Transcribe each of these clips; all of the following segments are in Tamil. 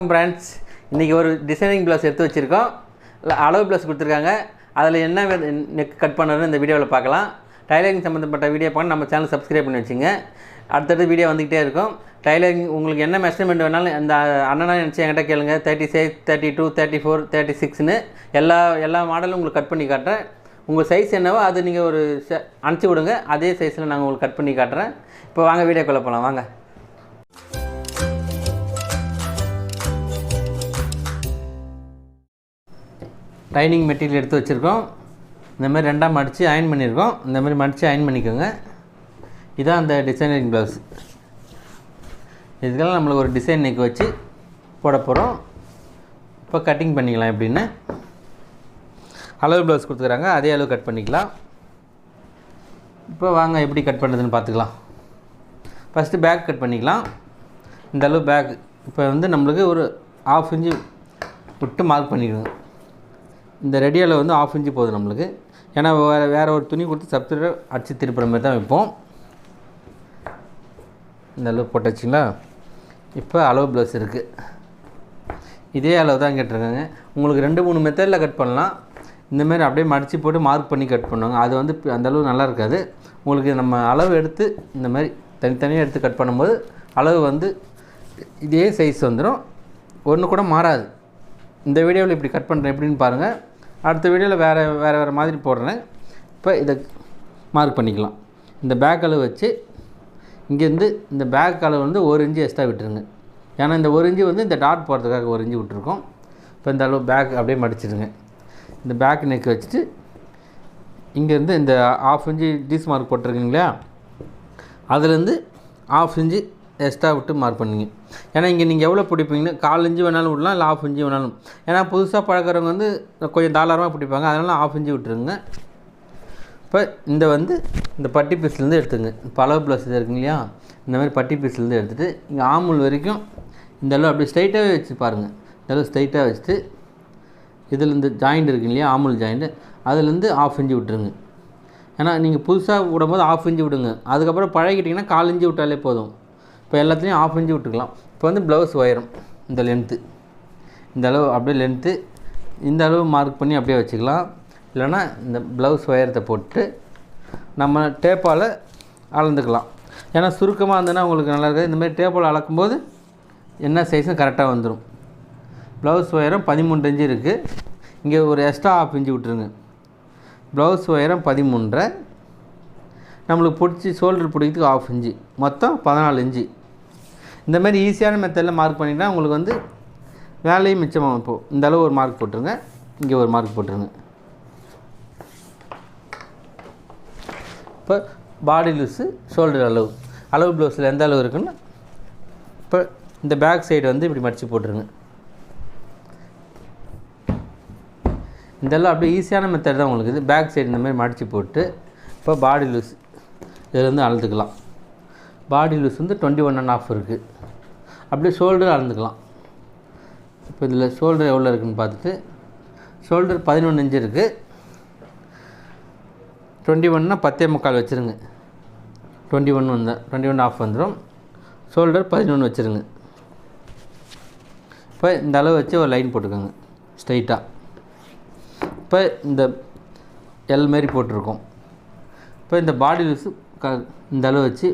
ஃப்ரெண்ட்ஸ், இன்றைக்கி ஒரு டிசைனிங் ப்ளவுஸ் எடுத்து வச்சுருக்கோம். அளவு ப்ளவுஸ் கொடுத்துருக்காங்க. அதில் என்ன நெக் கட் பண்ணுறதுன்னு இந்த வீடியோவில் பார்க்கலாம். டைலரிங் சம்மந்தப்பட்ட வீடியோ பார்க்க நம்ம சேனல் சப்ஸ்கிரைப் பண்ணி வச்சுங்க. அடுத்தடுத்து வீடியோ வந்துக்கிட்டே இருக்கும். டைலரிங் உங்களுக்கு என்ன மெஷர்மெண்ட் வேணாலும் அந்த அண்ணனா நினச்சி என்கிட்ட கேளுங்க. 36, 32, 34, 36ன்னு எல்லா மாடலும் உங்களுக்கு கட் பண்ணி காட்டுறேன். உங்கள் சைஸ் என்னவோ அது நீங்கள் ஒரு அனுப்பிச்சி விடுங்க. அதே சைஸில் நாங்கள் உங்களுக்கு கட் பண்ணி காட்டுறேன். இப்போ வாங்க வீடியோக்குள்ளே போகலாம். வாங்க. லைனிங் மெட்டீரியல் எடுத்து வச்சுருக்கோம். இந்த மாதிரி ரெண்டாக மடித்து அயன் பண்ணியிருக்கோம். இந்த மாதிரி மடித்து அயன் பண்ணிக்கோங்க. இதுதான் அந்த டிசைனிங் ப்ளவுஸ். இதுக்கெல்லாம் நம்மளுக்கு ஒரு டிசைன் நெக் வச்சு போட போகிறோம். இப்போ கட்டிங் பண்ணிக்கலாம். எப்படின்னு அளவு ப்ளவுஸ் கொடுத்துக்கிறாங்க, அதே அளவு கட் பண்ணிக்கலாம். இப்போ வாங்க எப்படி கட் பண்ணுறதுன்னு பார்த்துக்கலாம். ஃபஸ்ட்டு பேக் கட் பண்ணிக்கலாம். இந்த அளவு பேக் இப்போ நம்மளுக்கு ஒரு 1/2 இன்ச்சு விட்டு மார்க் பண்ணிக்கணும். இந்த ரெடி அளவு 1/2 இன்ச்சு போதும் நம்மளுக்கு. ஏன்னா வேறு ஒரு துணி கொடுத்து சப்ஸ்டியூட் அடித்து திருப்புற மாதிரி தான் வைப்போம். இந்த அளவு போட்டாச்சுங்களா? இப்போ அளவு ப்ளவுஸ் இருக்குது. இதே அளவு தான் கேட்டிருக்காங்க. உங்களுக்கு 2-3 மெத்தடில் கட் பண்ணலாம். இந்தமாரி அப்படியே மடித்து போட்டு மார்க் பண்ணி கட் பண்ணுவாங்க. அது அந்தளவு நல்லா இருக்காது. உங்களுக்கு நம்ம அளவு எடுத்து இந்த மாதிரி தனித்தனியாக எடுத்து கட் பண்ணும்போது அளவு இதே சைஸ் வந்துடும். ஒன்று கூட மாறாது. இந்த வீடியோவில் இப்படி கட் பண்ணுறேன் எப்படின்னு பாருங்கள். அடுத்த வீடியோவில் வேறு மாதிரி போடுறேன். இப்போ இதை மார்க் பண்ணிக்கலாம். இந்த பேக் அளவு வச்சு இங்கேருந்து இந்த பேக் அளவு 1 இன்ச்சு எக்ஸ்ட்ரா விட்டுருங்க. ஏன்னா இந்த 1 இன்ச்சு இந்த டாட் போடுறதுக்காக 1 இன்ச்சு விட்டுருக்கோம். இப்போ இந்த அளவு பேக் அப்படியே மடிச்சிடுங்க. இந்த பேக் நெக் வச்சுட்டு இங்கேருந்து இந்த 1/2 இன்ச்சு டீஸ் மார்க் போட்டிருக்கீங்களா, அதுலேருந்து 1/2 இன்ச்சு எக்ஸ்ட்ரா விட்டு மார்க் பண்ணிங்க. ஏன்னா இங்கே நீங்கள் எவ்வளோ பிடிப்பீங்கன்னு 1/4 இன்ச்சு வேணாலும் விடலாம், இல்லை 1/2 இன்ச்சு வேணாலும். ஏன்னா புதுசாக பழக்கிறவங்க கொஞ்சம் தாராளமாக பிடிப்பாங்க. அதனால் 1/2 இன்ச்சு விட்டுருங்க. இப்போ இந்த பட்டி பீஸ்லேருந்து எடுத்துங்க. இப்போ அளவு ப்ளவுஸ் இது இருக்குங்க இல்லையா, இந்த மாதிரி பட்டி பீஸ்லேருந்து எடுத்துகிட்டு இங்கே ஆமுல் வரைக்கும் இந்த அளவு அப்படியே ஸ்ட்ரைட்டாகவே வச்சு பாருங்கள். இந்த அளவு ஸ்ட்ரைட்டாக வச்சுட்டு இதில் இந்த ஜாயிண்ட் இருக்குங்க இல்லையா, ஆமுல் ஜாயிண்ட்டு, அதுலேருந்து 1/2 இன்ச்சு விட்டுருங்க. ஏன்னா நீங்கள் புதுசாக விடும்போது 1/2 இன்ச்சு விடுங்க. அதுக்கப்புறம் பழகிட்டிங்கன்னா 1/4 இன்ச்சு விட்டாலே போதும். இப்போ எல்லாத்துலேயும் 1/2 இன்ச்சு விட்டுக்கலாம். இப்போ ப்ளவுஸ் உயரம் இந்த லென்த்து, இந்த அளவு அப்படியே லென்த்து இந்த அளவு மார்க் பண்ணி அப்படியே வச்சுக்கலாம். இல்லைனா இந்த ப்ளவுஸ் உயரத்தை போட்டு நம்ம டேப்பால் அளந்துக்கலாம். ஏன்னா சுருக்கமாக இருந்ததுன்னா உங்களுக்கு நல்லா இருக்காது. இந்தமாதிரி டேப்பால் அளக்கும்போது என்ன சைஸும் கரெக்டாக வந்துடும். ப்ளவுஸ் உயரம் 13 இன்ச்சு இருக்குது. இங்கே ஒரு எக்ஸ்ட்ரா 1/2 இன்ச்சு விட்டுருங்க. ப்ளவுஸ் உயரம் 13.5. நம்மளுக்கு பிடிச்சி ஷோல்டர் பிடிக்கிறதுக்கு 1/2 இன்ச்சு, மொத்தம் 14 இன்ச்சு. இந்தமாரி ஈஸியான மெத்தடில் மார்க் பண்ணிட்டா உங்களுக்கு வேலையும் மிச்சமாகும். இப்போது இந்த அளவு ஒரு மார்க் போட்டுருங்க, இங்கே ஒரு மார்க் போட்டுருங்க. இப்போ பாடி லூஸு, ஷோல்டர் அளவு ப்ளவுஸில் எந்த அளவு இருக்குன்னு இப்போ இந்த பேக் சைடு இப்படி மடித்து போட்டுருங்க. இதெல்லாம் அப்படியே ஈஸியான மெத்தட் தான் உங்களுக்கு. இது பேக் சைடு இந்த மாதிரி மடித்து போட்டு இப்போ பாடி லூஸ் இதில் அளந்துக்கலாம். பாடி லூஸ் 21.5 இருக்குது. அப்படியே ஷோல்டர் அளந்துக்கலாம். இப்போ இதில் ஷோல்டர் எவ்வளோ இருக்குதுன்னு பார்த்துட்டு ஷோல்டர் 11 இன்ச்சு இருக்குது. 21னா 10.25 வச்சுருங்க. 21 வந்தால் 21.5 வந்துடும். ஷோல்டர் 11 வச்சுருங்க. இப்போ இந்த அளவு வச்சு ஒரு லைன் போட்டுக்கோங்க ஸ்ட்ரைட்டாக. இப்போ இந்த எல் மாரி போட்டிருக்கோம். இப்போ இந்த பாடி லூஸு இந்த அளவு வச்சு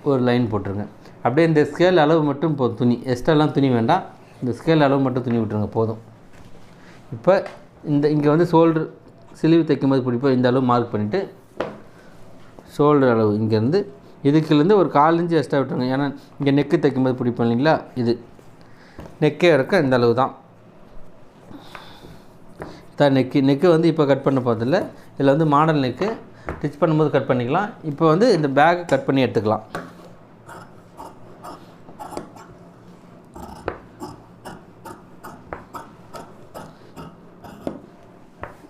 ஒரு லைன் போட்டுருங்க. அப்படியே இந்த ஸ்கேல் அளவு மட்டும் போதும். துணி எக்ஸ்ட்ராலாம் துணி வேண்டாம். இந்த ஸ்கேல் அளவு மட்டும் துணி விட்டுருங்க போதும். இப்போ இங்கே ஷோல்டர் சிலிவு தைக்கும்போது பிடிப்போம். இந்த அளவு மார்க் பண்ணிவிட்டு ஷோல்டர் அளவு இங்கேருந்து இதுக்குலேருந்து ஒரு 1/4 இன்ச்சு எக்ஸ்ட்ரா விட்டுருங்க. ஏன்னா இங்கே நெக்கு தைக்கும்போது பிடிப்போம் இல்லைங்களா, இது நெக்கே இருக்க இந்த அளவு தான். இதான் நெக்கு இப்போ கட் பண்ண போகிறதில்ல. இதில் மாடல் நெக்கு ஸ்டிச் பண்ணும்போது கட் பண்ணிக்கலாம். இப்போ இந்த பேக்கை கட் பண்ணி எடுத்துக்கலாம்.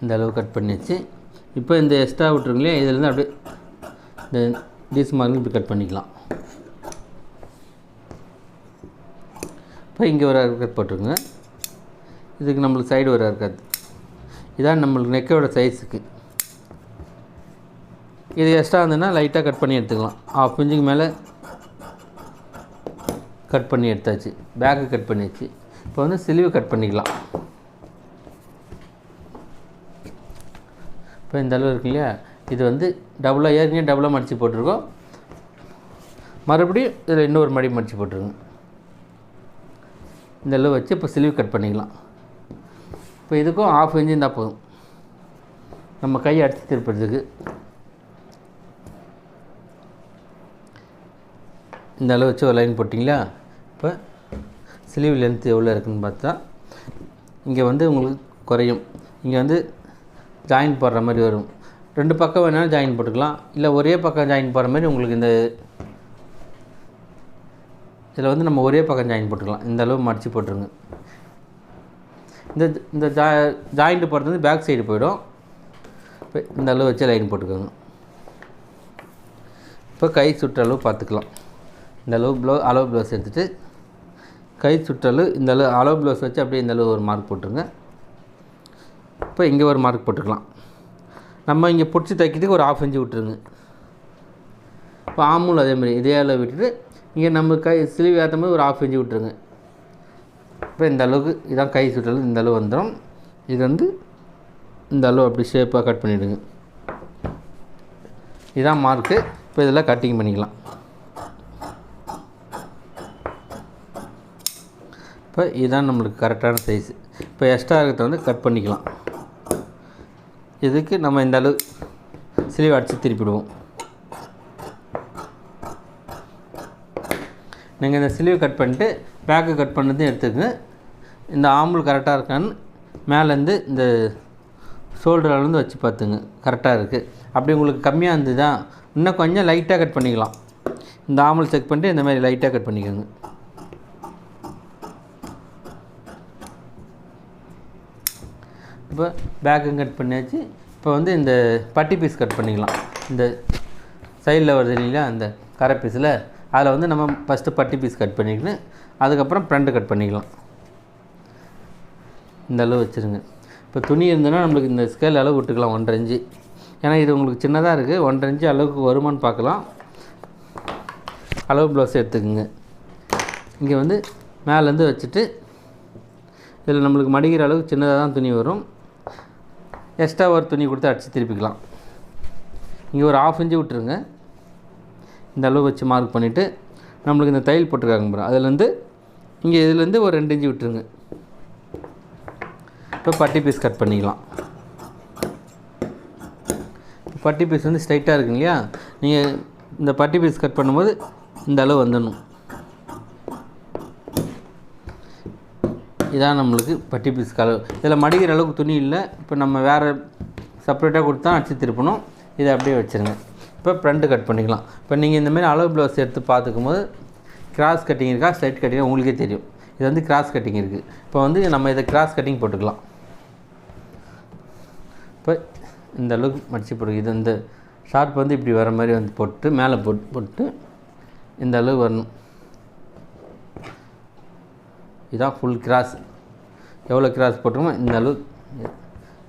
இந்த அளவு கட் பண்ணிச்சு. இப்போ இந்த எக்ஸ்ட்ரா விட்டுருங்களே, இதிலேருந்து அப்படியே இந்த டீஸ் மார்க் இப்படி கட் பண்ணிக்கலாம். இப்போ இங்கே ஒரு கட் போட்டுருங்க. இதுக்கு நம்மளுக்கு சைடு ஒரு இருக்காது. இதான் நம்மளுக்கு நெக்கோட சைஸுக்கு. இது எக்ஸ்ட்ரா இருந்ததுன்னா லைட்டாக கட் பண்ணி எடுத்துக்கலாம். 1/2 இன்ச்சுக்கு மேலே கட் பண்ணி எடுத்தாச்சு, பேக்கு கட் பண்ணியாச்சு. இப்போ வந்து ஸ்லீவ் கட் பண்ணிக்கலாம். இப்போ இந்த அளவு இருக்கு இல்லையா, இது வந்து டபுளாக ஏற்கனவே டபுளாக மடித்து போட்டிருக்கோம். மறுபடியும் இதில் இன்னொரு மடி மடித்து போட்டுருங்க. இந்த அளவு வச்சு இப்போ ஸ்லீவ் கட் பண்ணிக்கலாம். இப்போ இதுக்கும் 1/2 இன்ச்சு இருந்தால் போதும் நம்ம கை அடித்து திருப்புறதுக்கு. இந்த அளவு வச்சு ஒரு லைன் போட்டிங்களா. இப்போ ஸ்லீவ் லென்த் எவ்வளோ இருக்குதுன்னு பார்த்தா இங்கே வந்து உங்களுக்கு குறையும். இங்கே வந்து ஜாயின் போடுற மாதிரி வரும். 2 பக்கம் வேணாலும் ஜாயின் போட்டுக்கலாம், இல்லை ஒரே பக்கம் ஜாயின் போடுற மாதிரி உங்களுக்கு இந்த இதில் வந்து நம்ம ஒரே பக்கம் ஜாயின் போட்டுக்கலாம். இந்த அளவு மடித்து போட்டுருங்க. இந்த ஜாயிண்ட் போடுறது வந்து பேக் சைடு போயிடும். இப்போ இந்த அளவு வச்சு லைன் போட்டுக்கோங்க. இப்போ கை சுற்றளவு பார்த்துக்கலாம். இந்த அளவு அளவு ப்ளவுஸ் எடுத்துகிட்டு கை சுற்றளவு இந்த அளவு அளவு ப்ளவுஸ் வச்சு அப்படியே இந்த அளவு ஒரு மார்க் போட்டுருங்க. இப்போ இங்கே ஒரு மார்க் போட்டுக்கலாம். நம்ம இங்கே பிடிச்சி தைக்கிறதுக்கு ஒரு 1/2 இன்ச்சு விட்டுருங்க. இப்போ ஆமுல் அதேமாதிரி இதே அளவு விட்டுட்டு இங்கே நம்ம கை ஸ்லீவ் ஏற்றும் போது ஒரு 1/2 இன்ச்சு விட்டுருங்க. இப்போ இந்த அளவுக்கு இதான் கை சுற்றளவு, இந்த அளவு வந்துடும். இது வந்து இந்த அளவு அப்படி ஷேப்பாக கட் பண்ணிவிடுங்க. இதான் மார்க்கு. இப்போ இதெல்லாம் கட்டிங் பண்ணிக்கலாம். இப்போ இதுதான் நம்மளுக்கு கரெக்டான சைஸு. இப்போ எக்ஸ்ட்ரா இருக்கிறத வந்து கட் பண்ணிக்கலாம். இதுக்கு நம்ம இந்த அளவு ஸ்லீவ் அடித்து திருப்பிடுவோம். நீங்கள் இந்த ஸ்லீவ் கட் பண்ணிட்டு பேக்கு கட் பண்ணதையும் எடுத்துக்கங்க. இந்த ஆம்புல் கரெக்டாக இருக்கான்னு மேலேருந்து இந்த ஷோல்டர்லேருந்து வச்சு பார்த்துங்க கரெக்டாக இருக்குது. அப்படி உங்களுக்கு கம்மியாக இருந்தது தான் இன்னும் கொஞ்சம் லைட்டாக கட் பண்ணிக்கலாம். இந்த ஆம்புல் செக் பண்ணிட்டு இந்த மாதிரி லைட்டாக கட் பண்ணிக்கோங்க. இப்போ பேக்கும் கட் பண்ணியாச்சு. இப்போ வந்து இந்த பட்டி பீஸ் கட் பண்ணிக்கலாம். இந்த சைடில் வருது இல்லைங்களா, அந்த கரை பீஸில் அதில் வந்து நம்ம ஃபஸ்ட்டு பட்டி பீஸ் கட் பண்ணிக்கிட்டு அதுக்கப்புறம் ஃப்ரண்ட்டு கட் பண்ணிக்கலாம். இந்த அளவு வச்சுருங்க. இப்போ துணி இருந்ததுன்னா நம்மளுக்கு இந்த ஸ்கேல் அளவு விட்டுக்கலாம் 1.5 இன்ச்சு. ஏன்னா இது உங்களுக்கு சின்னதாக இருக்குது, 1.5 இன்ச்சு அளவுக்கு வருமானு பார்க்கலாம். அளவு ப்ளவுஸ் எடுத்துக்குங்க. இங்கே வந்து மேலேருந்து வச்சுட்டு இதில் நம்மளுக்கு மடிக்கிற அளவுக்கு சின்னதாக தான் துணி வரும். எக்ஸ்ட்ரா ஒரு துணி கொடுத்து அடித்து திருப்பிக்கலாம். இங்கே ஒரு 1/2 இன்ச்சு விட்டுருங்க. இந்த அளவு வச்சு மார்க் பண்ணிவிட்டு நம்மளுக்கு இந்த தையல் போட்டிருக்காங்க பாருங்க, அதுலேருந்து இங்கே இதுலேருந்து ஒரு 2 இன்ச்சு விட்டுருங்க. இப்போ பட்டி பீஸ் கட் பண்ணிக்கலாம். பட்டி பீஸ் வந்து ஸ்ட்ரைட்டாக இருக்குங்க இல்லையா, நீங்கள் இந்த பட்டி பீஸ் கட் பண்ணும்போது இந்த அளவு வந்துடணும். இதான் நம்மளுக்கு பட்டி பீஸ் அளவு. இதில் மடிக்கிற அளவுக்கு துணி இல்லை. இப்போ நம்ம வேறு செப்பரேட்டாக கொடுத்தா அடித்து திருப்பணும். இதை அப்படியே வச்சுருங்க. இப்போ ஃப்ரண்ட்டு கட் பண்ணிக்கலாம். இப்போ நீங்கள் இந்தமாதிரி அளவு ப்ளவுஸ் எடுத்து பார்த்துக்கும் போது கிராஸ் கட்டிங் இருக்கா ஸ்ட்ரைட் கட்டிங் உங்களுக்கே தெரியும். இது வந்து கிராஸ் கட்டிங் இருக்குது. இப்போ வந்து நம்ம இதை கிராஸ் கட்டிங் போட்டுக்கலாம். இப்போ இந்த அளவுக்கு மடித்து போட்டு இது இந்த ஷார்ப் வந்து இப்படி வர மாதிரி வந்து போட்டு மேலே போட்டு இந்த அளவு வரணும். இதான் ஃபுல் கிராஸ். எவ்வளோ கிராஸ் போட்டுருமோ இந்த அளவு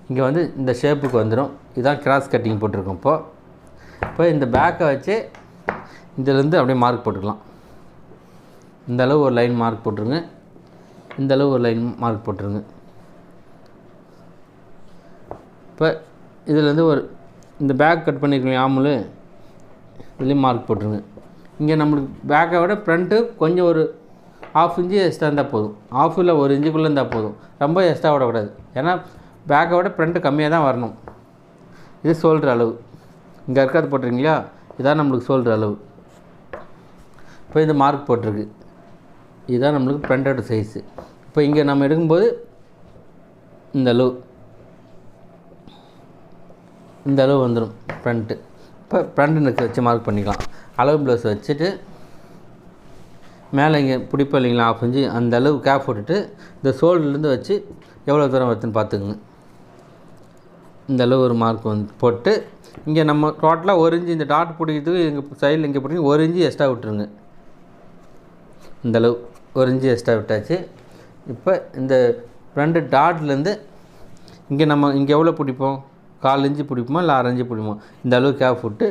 இங்கே வந்து இந்த ஷேப்புக்கு வந்துடும். இதான் கிராஸ் கட்டிங் போட்டிருக்கோம். இப்போ இந்த பேக்கை வச்சு இதிலேருந்து அப்படியே மார்க் போட்டுக்கலாம். இந்த அளவு ஒரு லைன் மார்க் போட்டுருங்க. இந்த அளவு ஒரு லைன் மார்க் போட்டுருங்க. இப்போ இதுலேருந்து ஒரு இந்த பேக் கட் பண்ணியிருக்கோம் ஆமுல், இதுலேயும் மார்க் போட்டுருங்க. இங்கே நம்மளுக்கு பேக்கை விட ஃப்ரண்ட்டு கொஞ்சம் ஒரு 1/2 இன்ச்சு எக்ஸ்ட்ரா இருந்தால் போதும். 1/2 இல்லை 1 இன்ச்சுக்குள்ளே இருந்தால் போதும். ரொம்ப எக்ஸ்ட்ரா விடக்கூடாது. ஏன்னா பேக்கை விட ஃப்ரண்ட்டு கம்மியாக தான் வரணும். இது ஷோல்டர் அளவு. இங்கே இருக்காது போட்டிருக்கீங்களா, இதான் நம்மளுக்கு ஷோல்டர் அளவு. இப்போ இது மார்க் போட்டிருக்கு. இதுதான் நம்மளுக்கு ஃப்ரண்டோட சைஸு. இப்போ இங்கே நம்ம எடுக்கும்போது இந்த அளவு வந்துடும் ஃப்ரண்ட்டு. இப்போ ஃப்ரண்ட் நெக் வச்சு மார்க் பண்ணிக்கலாம். அளவு ப்ளவுஸ் வச்சுட்டு மேலே இங்கே பிடிப்போம் இல்லைங்களா 1/2 இன்ச்சு, அந்த அளவு கேப் போட்டுட்டு இந்த ஷோல்டர்லேருந்து வச்சு எவ்வளோ தூரம் வருதுன்னு பார்த்துக்குங்க. இந்த அளவு ஒரு மார்க் வந்து போட்டு இங்கே நம்ம டோட்டலாக 1 இன்ச்சு இந்த டாட் பிடிக்கிறதுக்கு இங்கே சைடில் இங்கே பிடிச்சி 1 இன்ச்சு எக்ஸ்ட்ரா விட்டுருங்க. இந்த அளவு 1 இன்ச்சு எக்ஸ்ட்ரா விட்டாச்சு. இப்போ இந்த ஃப்ரண்ட் டாட்லேருந்து இங்கே நம்ம இங்கே எவ்வளோ பிடிப்போம், 1/4 இன்ச்சு பிடிப்போமா இல்லை 1/2 இன்ச்சு பிடிப்போம், இந்த அளவு கேப் விட்டு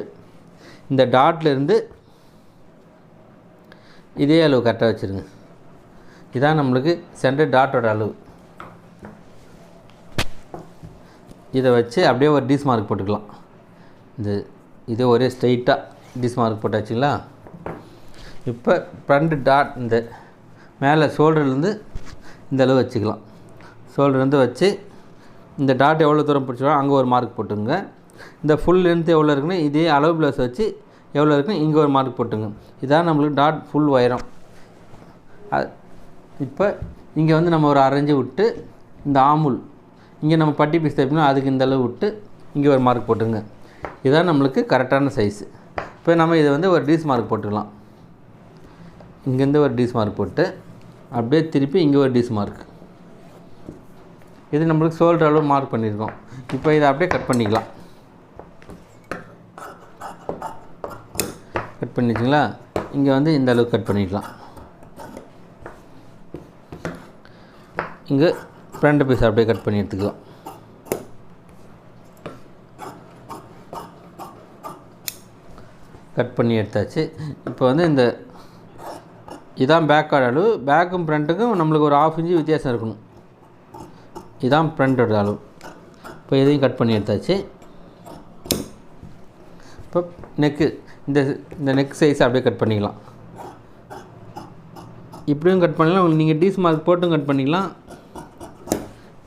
இந்த டாட்லேருந்து இதே அளவு கரெக்டாக வச்சுருங்க. இதான் நம்மளுக்கு சென்டர் டாட்டோட அளவு. இதை வச்சு அப்படியே ஒரு டீஸ் மார்க் போட்டுக்கலாம். இதே ஒரே ஸ்ட்ரைட்டாக டீஸ் மார்க் போட்டாச்சுங்களா? இப்போ ஃப்ரண்ட் டாட் இந்த மேலே ஷோல்டர்லேருந்து இந்த அளவு வச்சுக்கலாம். ஷோல்டர்லேருந்து வச்சு இந்த டாட் எவ்வளோ தூரம் பிடிச்சோம் அங்கே ஒரு மார்க் போட்டுங்க. இந்த ஃபுல் லென்த் எவ்வளோ இருக்குன்னு இதே அளவு ப்ளவுஸ் வச்சு எவ்வளோ இருக்குன்னு இங்கே ஒரு மார்க் போட்டுங்க. இதான் நம்மளுக்கு டாட் ஃபுல் உயரம். இப்போ இங்கே வந்து நம்ம ஒரு அரைஞ்சு விட்டு இந்த ஆமுல் இங்கே நம்ம பட்டி பீஸ் தைப்போம்னா அதுக்கு இந்த அளவு விட்டு இங்கே ஒரு மார்க் போட்டுங்க. இதான் நம்மளுக்கு கரெக்டான சைஸு. இப்போ நம்ம இதை வந்து ஒரு டீஸ் மார்க் போட்டுக்கலாம். இங்கேருந்து ஒரு டீஸ் மார்க் போட்டு அப்படியே திருப்பி இங்கே ஒரு டீஸ் மார்க். இது நம்மளுக்கு ஷோல்டர் அளவு மார்க் பண்ணியிருக்கோம். இப்போ இதை அப்படியே கட் பண்ணிக்கலாம். கட் பண்ணிச்சிங்களா? இங்கே வந்து இந்த அளவுக்கு கட் பண்ணிக்கலாம். இங்கே ஃப்ரண்ட் பீஸ் அப்படியே கட் பண்ணி எடுத்துக்கலாம். கட் பண்ணி எடுத்தாச்சு. இப்போ வந்து இதான் பேக்கோட அளவு. பேக்கும் ஃப்ரண்ட்டுக்கும் நம்மளுக்கு ஒரு 1/2 இன்ச்சு வித்தியாசம் இருக்கணும். இதான் ஃப்ரண்ட்டோட அளவு. இப்போ இதையும் கட் பண்ணி எடுத்தாச்சு. இப்போ நெக்கு இந்த நெக் சைஸ் அப்படியே கட் பண்ணிக்கலாம். இப்படியும் கட் பண்ணலாம், நீங்கள் டீஸ் மார்க் போட்டும் கட் பண்ணிக்கலாம்.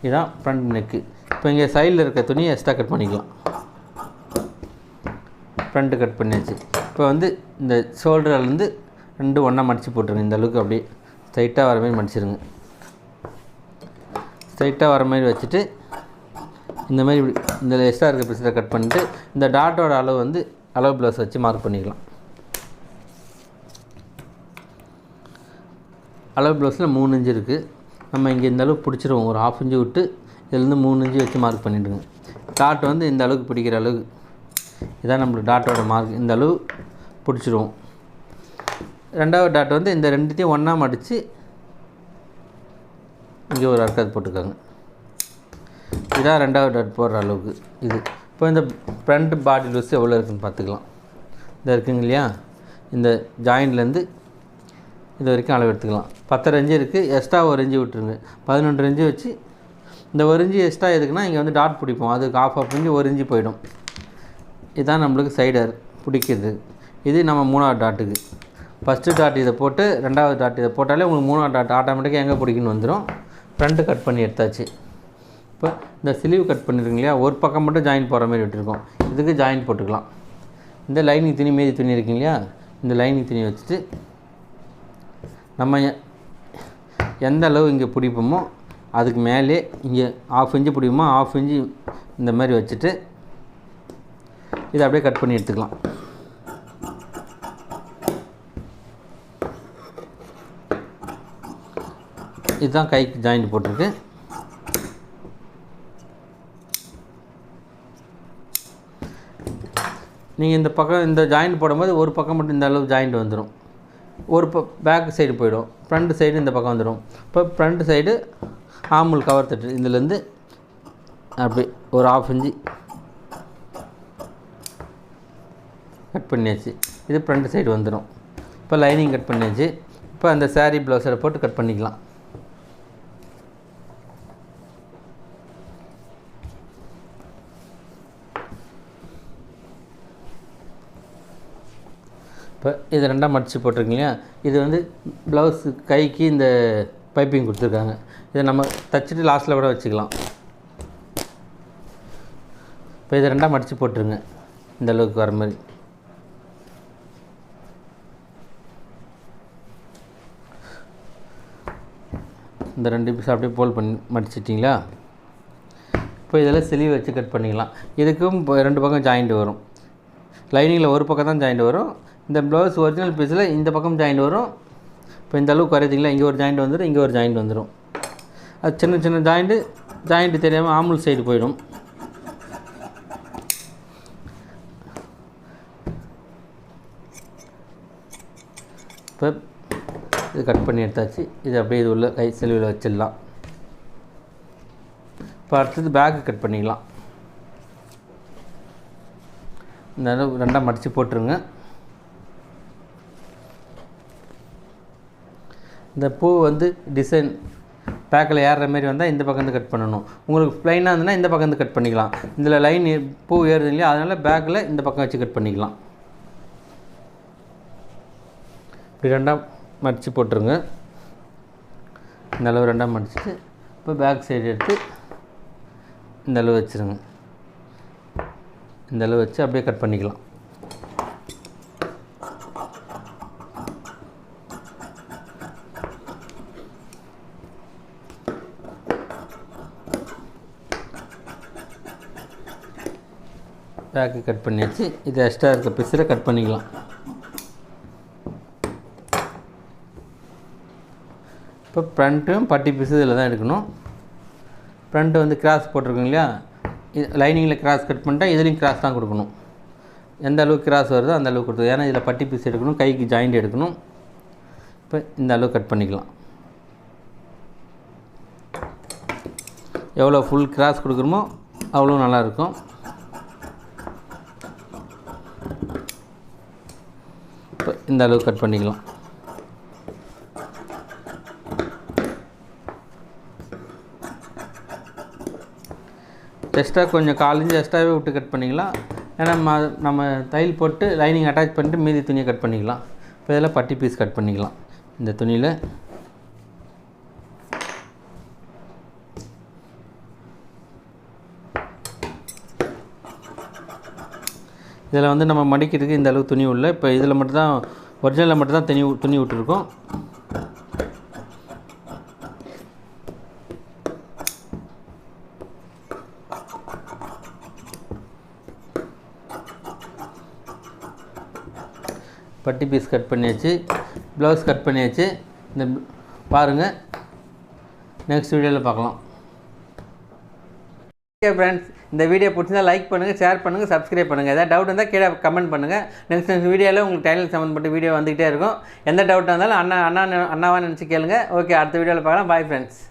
இதுதான் ஃப்ரண்ட் நெக்கு. இப்போ இங்கே சைடில் இருக்க துணியை எக்ஸ்ட்ரா கட் பண்ணிக்கலாம். ஃப்ரண்ட்டு கட் பண்ணியாச்சு. இப்போ வந்து இந்த ஷோல்டர்லேருந்து 2 ஒன்றா மடித்து போட்டுருங்க. இந்த அளவுக்கு அப்படியே ஸ்ட்ரைட்டாக வர மாதிரி மடிச்சிருங்க. ஸ்ட்ரைட்டாக வர மாதிரி வச்சுட்டு இந்த மாதிரி இந்த எக்ஸ்ட்ரா இருக்க பீஸில் கட் பண்ணிவிட்டு இந்த டாட்டோட அளவு வந்து அளவு ப்ளவுஸ் வச்சு மார்க் பண்ணிக்கலாம். அளவு ப்ளவுஸில் 3 இன்ச்சு இருக்குது. நம்ம இங்கே இந்த அளவுக்கு பிடிச்சிருவோம். ஒரு 1/2 இன்ச்சு விட்டு இதுலேருந்து 3 இன்ச்சு வச்சு மார்க் பண்ணிவிடுங்க. டாட் வந்து இந்த அளவுக்கு பிடிக்கிற அளவுக்கு இதான் நம்மளுக்கு டாட்டோட மார்க். இந்த அளவு பிடிச்சிருவோம். ரெண்டாவது டாட் வந்து இந்த ரெண்டுத்தையும் ஒன்றா மடித்து இங்கே ஒரு அர்க்காது போட்டுக்காங்க. இதான் ரெண்டாவது டாட் போடுற அளவுக்கு இது. இப்போ இந்த ஃப்ரண்ட் பாடி லூஸ் எவ்வளோ இருக்குதுன்னு பார்த்துக்கலாம். இந்த இருக்குங்க இல்லையா? இந்த ஜாயின்ட்லேருந்து இது வரைக்கும் அளவு எடுத்துக்கலாம். 10 இன்ச்சு இருக்குது. எக்ஸ்ட்ரா ஒரு இன்ச்சு விட்டுருங்க. 11 இன்ச்சு வச்சு இந்த ஒரு இன்ச்சு எக்ஸ்ட்ரா எதுக்குன்னா இங்கே வந்து டாட் பிடிப்போம். அதுக்கு 1/2 இன்ச்சு ஒரு இன்ச்சு போயிடும். இதுதான் நம்மளுக்கு சைடர் பிடிக்கிறது. இது நம்ம 3வது டாட்டுக்கு. ஃபஸ்ட்டு டாட் இதை போட்டு 2வது டாட் இதை போட்டாலே உங்களுக்கு 3வது டாட் ஆட்டோமேட்டிக்காக எங்கே பிடிக்குன்னு வந்துடும். ஃப்ரண்ட்டு கட் பண்ணி எடுத்தாச்சு. இப்போ இந்த ஸ்லீவ் கட் பண்ணியிருக்கீங்க இல்லையா? ஒரு பக்கம் மட்டும் ஜாயின் போடுற மாதிரி விட்டுருக்கோம். இதுக்கு ஜாயின் போட்டுக்கலாம். இந்த லைனிங் துணி மீதி துணி இருக்குங்க இல்லையா? இந்த லைனிங் துணி வச்சுட்டு நம்ம எந்த அளவு இங்கே பிடிப்போமோ அதுக்கு மேலே இங்கே 1/2 இன்ச்சு பிடிப்போமோ 1/2 இன்ச்சு இந்த மாதிரி வச்சுட்டு இதை அப்படியே கட் பண்ணி எடுத்துக்கலாம். இதுதான் கைக்கு ஜாயிண்ட் போட்டிருக்கு. நீங்கள் இந்த பக்கம் இந்த ஜாயிண்ட் போடும்போது ஒரு பக்கம் மட்டும் இந்த அளவு ஜாயிண்ட் வந்துடும். ஒரு பேக் சைடு போயிடும். ஃப்ரண்ட் சைடு இந்த பக்கம் வந்துடும். இப்போ ஃப்ரண்ட் சைடு ஆமுல் கவர் தட்டு இதுலேருந்து அப்படி ஒரு 1/2 இன்ச்சு கட் பண்ணியாச்சு. இது ஃப்ரண்ட் சைடு வந்துடும். இப்போ லைனிங் கட் பண்ணியாச்சு. இப்போ அந்த சாரீ ப்ளவுஸில் போட்டு கட் பண்ணிக்கலாம். இப்போ இது 2ஆக மடித்து போட்டிருக்கீங்க. இது வந்து ப்ளவுஸு கைக்கு இந்த பைப்பிங் கொடுத்துருக்காங்க. இதை நம்ம தைச்சிட்டு லாஸ்ட்டில் கூட வச்சுக்கலாம். இப்போ இதை 2ஆக மடித்து போட்டுருங்க. இந்த அளவுக்கு வர மாதிரி. இந்த 2 பீஸ் அப்படியே போல் பண்ணி மடிச்சிட்டிங்களா? இப்போ இதில் ஸ்லீவ் வச்சு கட் பண்ணிக்கலாம். இதுக்கும் 2 பக்கம் ஜாயிண்ட் வரும். லைனிங்கில் ஒரு பக்கம் தான் ஜாயிண்ட் வரும். இந்த ப்ளவுஸ் ஒரிஜினல் பீஸில் இந்த பக்கம் ஜாயிண்ட் வரும். இப்போ இந்த அளவுக்கு குறையிங்களா? இங்கே ஒரு ஜாயிண்ட் வந்துடும், இங்கே ஒரு ஜாயிண்ட் வந்துடும். அது சின்ன சின்ன ஜாயிண்ட்டு தெரியாமல் ஆமுல் சைடு போயிடும். இப்போ இது கட் பண்ணி எடுத்தாச்சு. இது அப்படியே இது உள்ள கை செலவில் வச்சிடலாம். இப்போ அடுத்தது பேக்கு கட் பண்ணிக்கலாம். இந்த அளவு 2ஆக மடித்து போட்டுருங்க. இந்த பூ வந்து டிசைன் பேக்கில் ஏறுற மாரி வந்தால் இந்த பக்கம் கட் பண்ணணும். உங்களுக்கு ப்ளைனாக இருந்ததுன்னா இந்த பக்கம் கட் பண்ணிக்கலாம். இதில் லைன் பூ ஏறுது இல்லையா, அதனால் பேக்கில் இந்த பக்கம் வச்சு கட் பண்ணிக்கலாம். இப்படி ரெண்டாக மடித்து போட்டுருங்க. இந்த அளவு ரெண்டாக மடிச்சுட்டு இப்போ பேக் சைடு எடுத்து இந்த அளவு வச்சுருங்க. இந்த அளவு வச்சு அப்படியே கட் பண்ணிக்கலாம். பேக்கு கட் பண்ணியாச்சு. இது எக்ஸ்ட்ரா இருக்க பீஸில் கட் பண்ணிக்கலாம். இப்போ ஃப்ரண்ட்டும் பட்டி பீஸு இதில் தான் எடுக்கணும். ஃப்ரண்ட்டு வந்து கிராஸ் போட்டிருக்கோம் இல்லையா, இது லைனிங்கில் கிராஸ் கட் பண்ணிட்டா இதுலேயும் கிராஸ் தான் கொடுக்கணும். எந்த அளவுக்கு கிராஸ் வருதோ அந்த அளவுக்கு கொடுத்து, ஏன்னா இதில் பட்டி பீஸ் எடுக்கணும், கைக்கு ஜாயிண்ட் எடுக்கணும். இப்போ இந்த அளவு கட் பண்ணிக்கலாம். எவ்வளோ ஃபுல் கிராஸ் கொடுக்குறோமோ அவ்வளோ நல்லாயிருக்கும். இப்போ இந்த அளவு கட் பண்ணிக்கலாம். எக்ஸ்ட்ரா கொஞ்சம் 4 இன்ச் எக்ஸ்ட்ராவே விட்டு கட் பண்ணிக்கலாம். ஏன்னா நம்ம தையல் போட்டு லைனிங் அட்டாச் பண்ணிட்டு மீதி துணியை கட் பண்ணிக்கலாம். இப்போ இதெல்லாம் பட்டி பீஸ் கட் பண்ணிக்கலாம். இந்த துணியில் இதில் வந்து நம்ம மடிக்கிறதுக்கு இந்த அளவு துணி உள்ள. இப்போ இதில் மட்டும்தான் ஒரிஜினலில் மட்டும்தான் துணி விட்டுருக்கோம். பட்டி பீஸ் கட் பண்ணியாச்சு, ப்ளவுஸ் கட் பண்ணியாச்சு. இந்த பாருங்கள், நெக்ஸ்ட் வீடியோவில் பார்க்கலாம். ஓகே ஃப்ரெண்ட்ஸ், இந்த வீடியோ பிடிச்சிருந்தா லைக் பண்ணுங்கள், ஷேர் பண்ணுங்கள், சப்ஸ்கிரைப் பண்ணுங்கள். ஏதாவது டவுட் இருந்தால் கீழே கமெண்ட் பண்ணுங்கள். நெக்ஸ்ட் வீடியோவில் உங்களுக்கு டைலர் சம்மந்தப்பட்ட வீடியோ வந்துகிட்டே இருக்கும். எந்த டவுட்டாக இருந்தாலும் அண்ணாவாக நினச்சி கேளுங்க. ஓகே, அடுத்த வீடியோவில் பார்க்கலாம். Bye friends.